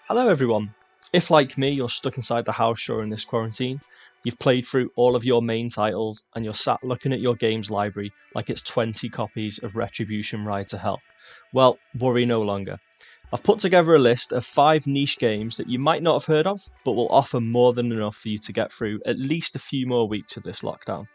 Hello everyone. If like me you're stuck inside the house during this quarantine, you've played through all of your main titles and you're sat looking at your games library like it's 20 copies of Retribution Ride to Hell, well, worry no longer. I've put together a list of 5 niche games that you might not have heard of, but will offer more than enough for you to get through at least a few more weeks of this lockdown.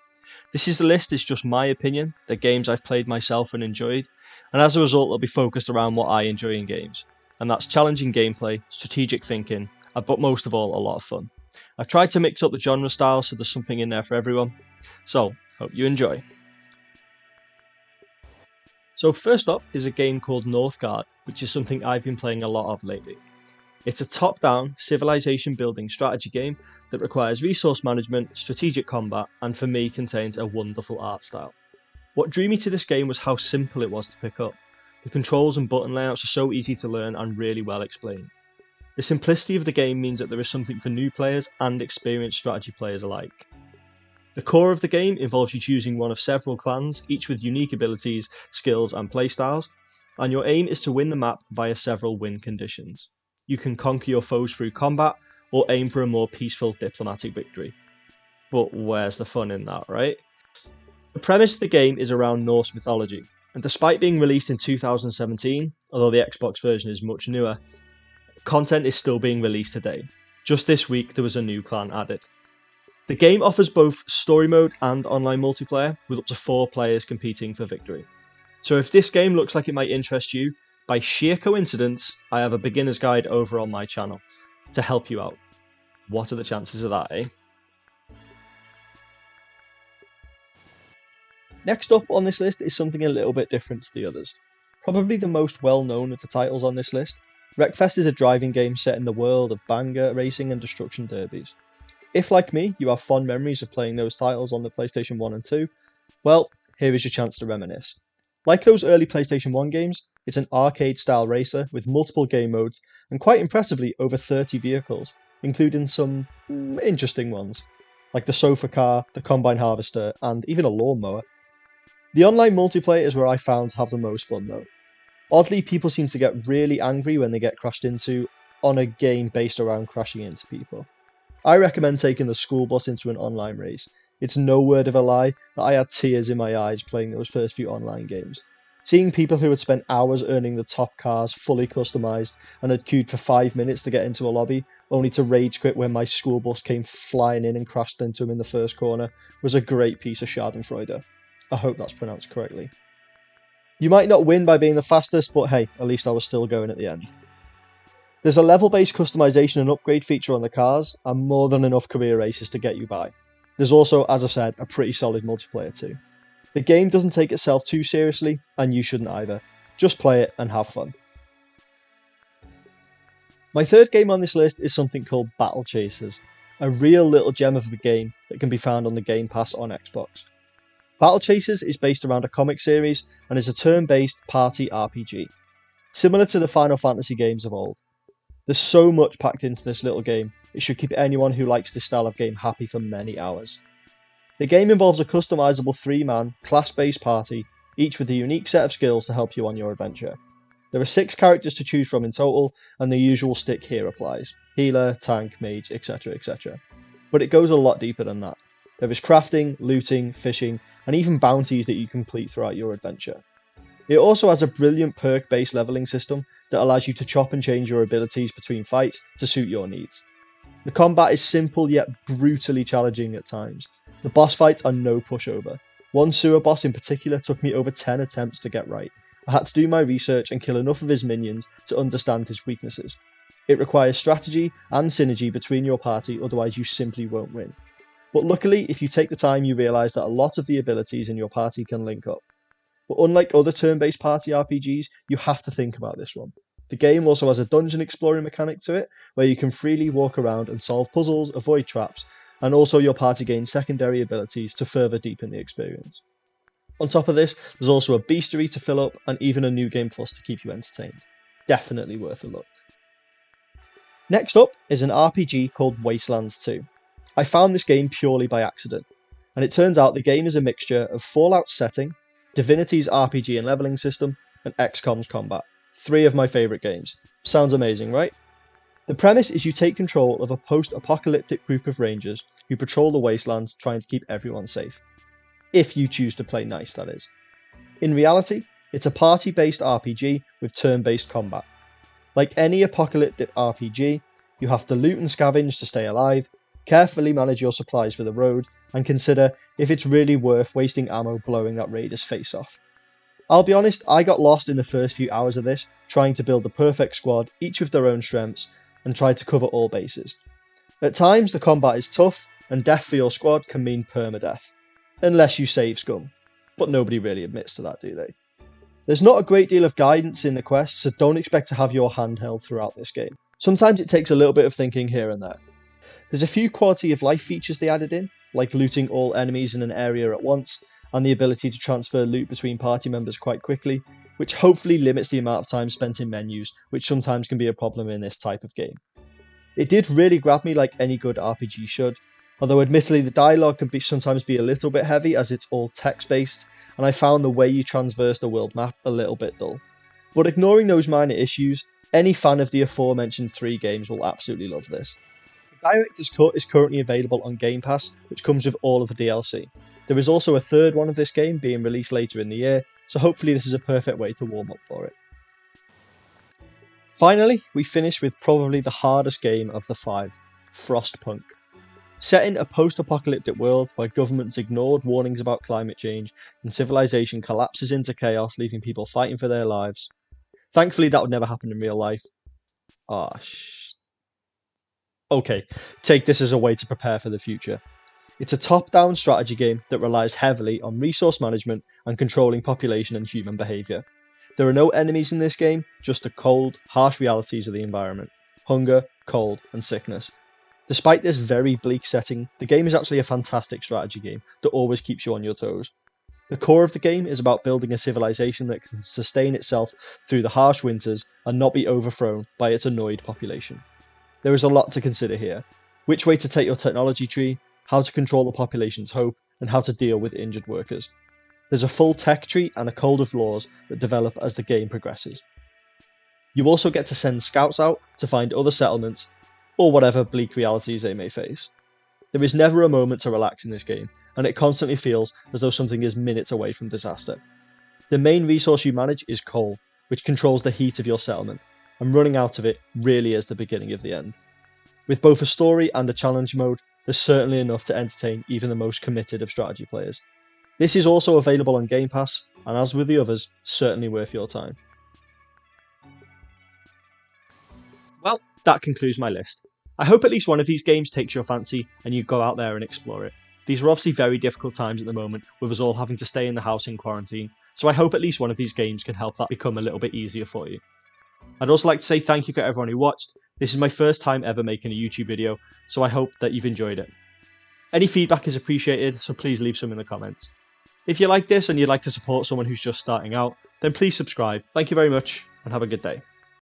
This list is just my opinion, the games I've played myself and enjoyed, and as a result they'll be focused around what I enjoy in games. And that's challenging gameplay, strategic thinking, but most of all, a lot of fun. I've tried to mix up the genre style so there's something in there for everyone. So, hope you enjoy. So first up is a game called Northgard, which is something I've been playing a lot of lately. It's a top-down civilization building strategy game that requires resource management, strategic combat, and for me contains a wonderful art style. What drew me to this game was how simple it was to pick up. The controls and button layouts are so easy to learn and really well explained. The simplicity of the game means that there is something for new players and experienced strategy players alike. The core of the game involves you choosing one of several clans, each with unique abilities, skills and playstyles, and your aim is to win the map via several win conditions. You can conquer your foes through combat, or aim for a more peaceful diplomatic victory. But where's the fun in that, right? The premise of the game is around Norse mythology, and despite being released in 2017, although the Xbox version is much newer, content is still being released today. Just this week there was a new clan added. The game offers both story mode and online multiplayer, with up to 4 players competing for victory. So if this game looks like it might interest you, by sheer coincidence, I have a beginner's guide over on my channel to help you out. What are the chances of that, eh? Next up on this list is something a little bit different to the others. Probably the most well known of the titles on this list, Wreckfest is a driving game set in the world of banger racing and destruction derbies. If like me, you have fond memories of playing those titles on the PlayStation 1 and 2, well, here is your chance to reminisce. Like those early PlayStation 1 games, it's an arcade-style racer with multiple game modes and quite impressively over 30 vehicles, including some interesting ones, like the sofa car, the combine harvester, and even a lawnmower. The online multiplayer is where I found to have the most fun though. Oddly, people seem to get really angry when they get crashed into on a game based around crashing into people. I recommend taking the school bus into an online race. It's no word of a lie that I had tears in my eyes playing those first few online games. Seeing people who had spent hours earning the top cars fully customised and had queued for 5 minutes to get into a lobby, only to rage quit when my school bus came flying in and crashed into them in the first corner, was a great piece of schadenfreude. I hope that's pronounced correctly. You might not win by being the fastest, but hey, at least I was still going at the end. There's a level-based customization and upgrade feature on the cars, and more than enough career races to get you by. There's also, as I've said, a pretty solid multiplayer too. The game doesn't take itself too seriously, and you shouldn't either. Just play it and have fun. My third game on this list is something called Battle Chasers, a real little gem of a game that can be found on the Game Pass on Xbox. Battle Chasers is based around a comic series and is a turn-based party RPG, similar to the Final Fantasy games of old. There's so much packed into this little game, it should keep anyone who likes this style of game happy for many hours. The game involves a customizable 3-man, class-based party, each with a unique set of skills to help you on your adventure. There are 6 characters to choose from in total, and the usual stick here applies: healer, tank, mage, etc, etc. But it goes a lot deeper than that. There is crafting, looting, fishing, and even bounties that you complete throughout your adventure. It also has a brilliant perk-based leveling system that allows you to chop and change your abilities between fights to suit your needs. The combat is simple yet brutally challenging at times. The boss fights are no pushover. One sewer boss in particular took me over 10 attempts to get right. I had to do my research and kill enough of his minions to understand his weaknesses. It requires strategy and synergy between your party, otherwise you simply won't win. But luckily, if you take the time, you realise that a lot of the abilities in your party can link up. But unlike other turn-based party RPGs, you have to think about this one. The game also has a dungeon exploring mechanic to it, where you can freely walk around and solve puzzles, avoid traps, and also your party gains secondary abilities to further deepen the experience. On top of this, there's also a bestiary to fill up, and even a new game plus to keep you entertained. Definitely worth a look. Next up is an RPG called Wastelands II. I found this game purely by accident, and it turns out the game is a mixture of Fallout's setting, Divinity's RPG and leveling system, and XCOM's combat. 3 of my favourite games. Sounds amazing, right? The premise is you take control of a post-apocalyptic group of rangers who patrol the wastelands trying to keep everyone safe. If you choose to play nice, that is. In reality, it's a party-based RPG with turn-based combat. Like any apocalyptic RPG, you have to loot and scavenge to stay alive, carefully manage your supplies for the road, and consider if it's really worth wasting ammo blowing that raider's face off. I'll be honest, I got lost in the first few hours of this, trying to build the perfect squad, each with their own strengths, and tried to cover all bases. At times, the combat is tough, and death for your squad can mean permadeath. Unless you save scum. But nobody really admits to that, do they? There's not a great deal of guidance in the quests, so don't expect to have your hand held throughout this game. Sometimes it takes a little bit of thinking here and there. There's a few quality of life features they added in, like looting all enemies in an area at once, and the ability to transfer loot between party members quite quickly, which hopefully limits the amount of time spent in menus, which sometimes can be a problem in this type of game. It did really grab me like any good RPG should, although admittedly the dialogue can sometimes be a little bit heavy as it's all text based, and I found the way you traverse the world map a little bit dull. But ignoring those minor issues, any fan of the aforementioned 3 games will absolutely love this. The Director's Cut is currently available on Game Pass, which comes with all of the DLC. There is also a third one of this game being released later in the year, so hopefully this is a perfect way to warm up for it. Finally, we finish with probably the hardest game of the 5, Frostpunk. Set in a post-apocalyptic world where governments ignored warnings about climate change and civilization collapses into chaos, leaving people fighting for their lives. Thankfully that would never happen in real life. Okay, take this as a way to prepare for the future. It's a top-down strategy game that relies heavily on resource management and controlling population and human behaviour. There are no enemies in this game, just the cold, harsh realities of the environment. Hunger, cold, and sickness. Despite this very bleak setting, the game is actually a fantastic strategy game that always keeps you on your toes. The core of the game is about building a civilization that can sustain itself through the harsh winters and not be overthrown by its annoyed population. There is a lot to consider here. Which way to take your technology tree, how to control the population's hope, and how to deal with injured workers. There's a full tech tree and a code of laws that develop as the game progresses. You also get to send scouts out to find other settlements, or whatever bleak realities they may face. There is never a moment to relax in this game, and it constantly feels as though something is minutes away from disaster. The main resource you manage is coal, which controls the heat of your settlement, and running out of it really is the beginning of the end. With both a story and a challenge mode, there's certainly enough to entertain even the most committed of strategy players. This is also available on Game Pass, and as with the others, certainly worth your time. Well, that concludes my list. I hope at least one of these games takes your fancy and you go out there and explore it. These are obviously very difficult times at the moment, with us all having to stay in the house in quarantine, so I hope at least one of these games can help that become a little bit easier for you. I'd also like to say thank you for everyone who watched. This is my first time ever making a YouTube video, so I hope that you've enjoyed it. Any feedback is appreciated, so please leave some in the comments. If you like this and you'd like to support someone who's just starting out, then please subscribe. Thank you very much, and have a good day.